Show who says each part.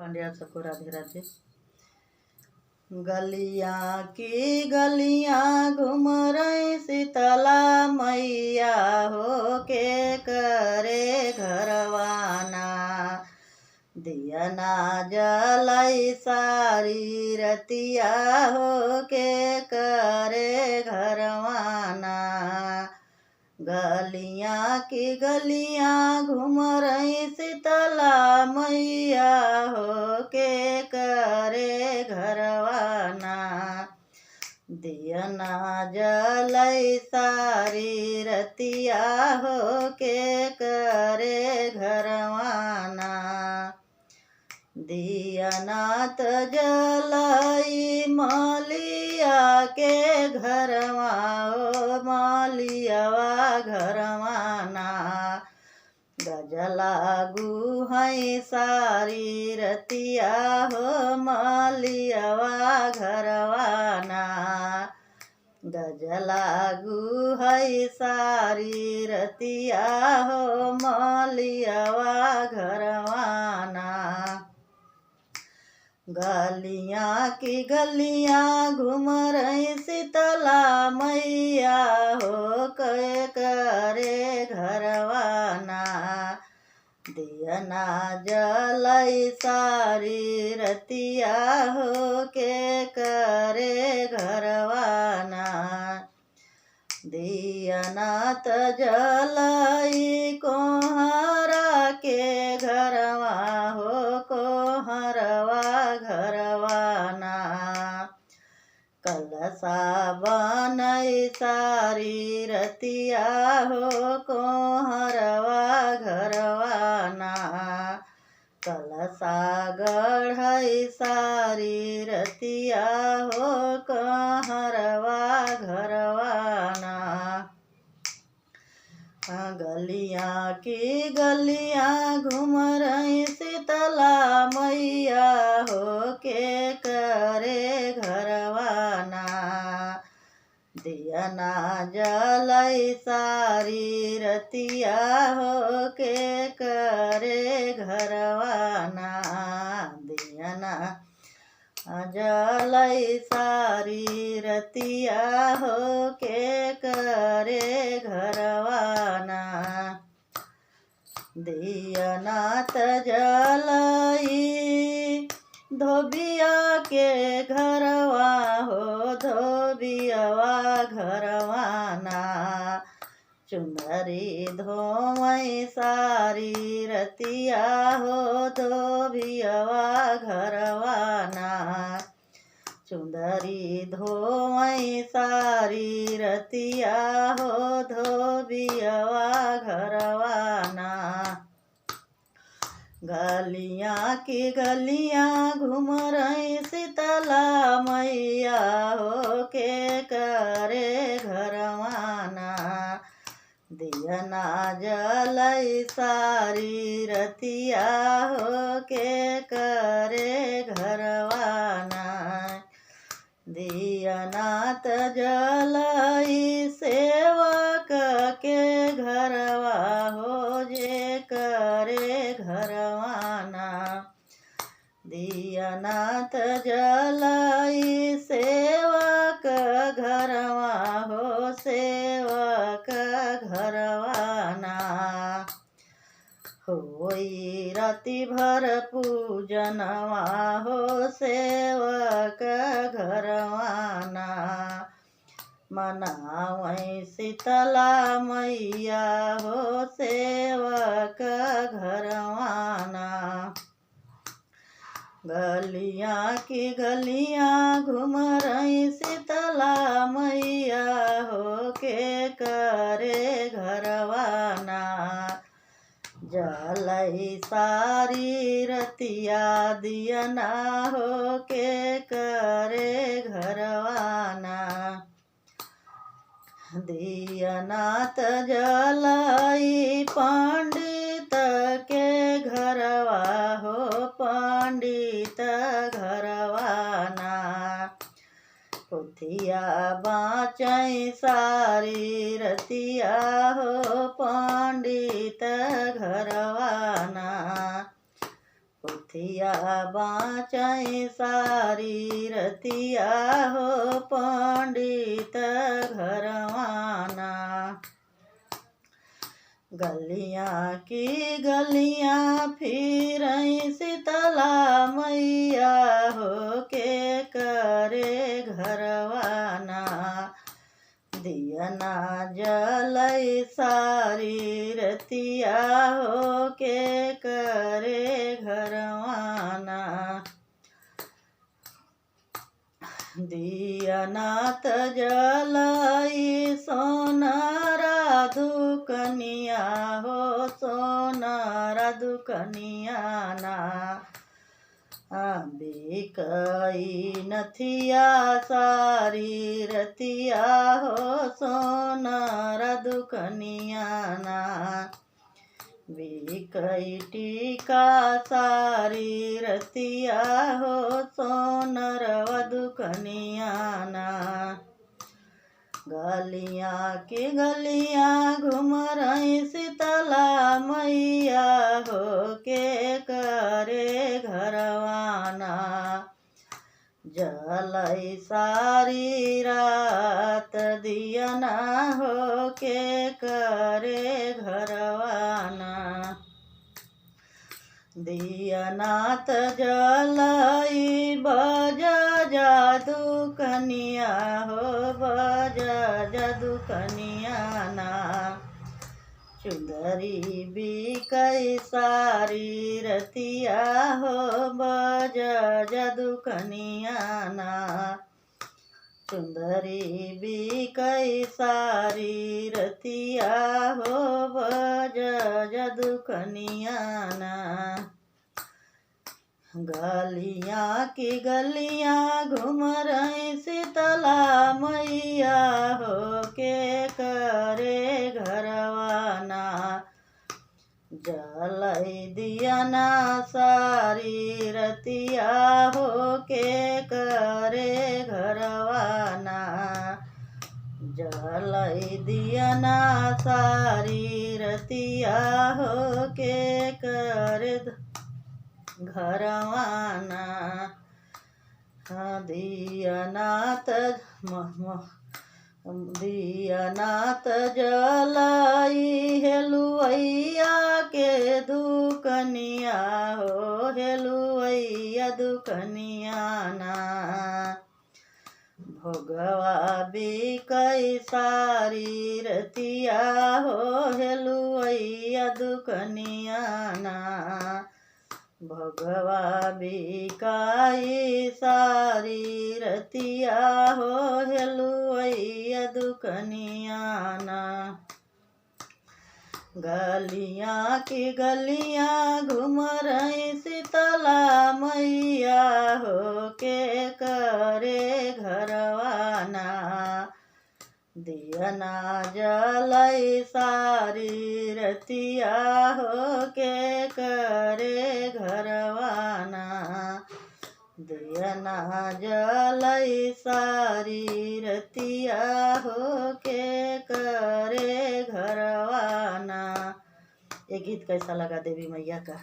Speaker 1: पांड्या सबको राधे राधे। गलियां की गलियां घूम रही शीतला मैया हो के करे घरवाना। दिया ना जलाई सारी रतिया हो के करे घरवाना। गलियां की गलियां घूम रही शीतला मैया हो के करे घरवाना। दिया ना जलाई सारी रतिया हो के करे घरवाना। दिया नात जलाई मालिया के घरवा ओ मालियावा घरवाना। गजला गुहाई सारी रतिया हो मालियावा घरवाना। गजला गुहाई सारी रतिया हो मालियावा घरवाना। गलियां की गलियां घूम रही शीतला मैया हो के करे घरवाना। दिया ना जलाई सारी रतिया हो के करे घरवाना। दिया नात जलाई कोहरा के घरवा हो कोहरवा घरवाना। कलसा बनई सारी रतिया हो कोहरवा घरवाना। कलसा गढ़ई सारी रतिया हो कोहरवा घरवाना। गलियां की गलियां घूम रही शीतला मैया हो के करे घरवाना। दिया ना जलाई सारी रतिया हो के करे घरवाना। दिया ना जलाई सारी रतिया हो के करे घरवाना। दिया नात जलाई धोबिया के घरवा हो धोबियावा घरवाना। चुंदरी धोवई सारी रतिया हो धोबियावा घरवाना। चुंदरी धोवई सारी रतिया हो धोबियावा घरवाना। गलियां की गलियां घूम रही शीतला मैया हो के करे घरवाना। दिया ना जलाई सारी रतिया हो के करे घरवाना। दिया नात जलाई सेवक के घरवा हो जे करे घरवाना। दिया नात जलाई सेवक घरवा हो सेवक घरवाना। होई राति भर पूजनवा हो सेवक घरवाना। मनावई शीतला मैया हो सेवक घरवाना। गलियां की गलियां घूम रही शीतला मैया हो के करे घरवाना। जलाई सारी रतिया दिया ना हो के करे घरवाना। दिया नात जलाई पंडित के घरवा हो पंडित घरवाना। पोथिया बाँचई सारी रतिया हो पंडित घरवाना। नथिया बाँचै सारी रतिया हो पंडित घरवाना। गलियाँ की गलियाँ फिरै शीतला मैया हो के करे घरवाना। दियना जलै सारी रतिया हो के करे घरवाना। दियना त जलै सोनारा दुकनिया हो सोनारा दुकनिया ना। बिकै नथिया सारी रतिया हो सोनारा दुकनिया ना। बिकै टीका सारी रतिया हो सोनरवा दुकनिया ना। गलियाँ की गलियाँ घुमरै शीतला मैया हो के करे घरवाना। जलै सारी रात दियना हो के करे घरवाना। दियना त जलै बज जादू कनिया हो बज जादू कनिया ना। चुंदरी बिकै सारी रतिया हो बज जादू कनिया ना। चुंदरी बिकै सारी रतिया हो बज जादू कनिया ना। गलियाँ की गलियाँ घुमरै शीतला मैया हो के करे घरवाना। जलै दियना सारी रतिया हो के करे घरवाना। जलै दियना सारी रतिया हो के करे घरवाना। दियना त जलै हेलुवैया के दुकनिया हो हेलुवैया दुकनिया ना। भोगवा बिकै सारी रतिया हो हेलुवैया दुकनिया ना। भोगवा बिकाई सारी रतिया हो हेलुवैया दुकनिया ना। गलियाँ की गलियाँ घुमरै शीतला मैया हो के करे घरवाना। दियना जलै सारी रतिया हो के करे घरवाना। दियना जलै सारी रतिया हो के करे घरवाना। ये गीत कैसा लगा देवी मैया का?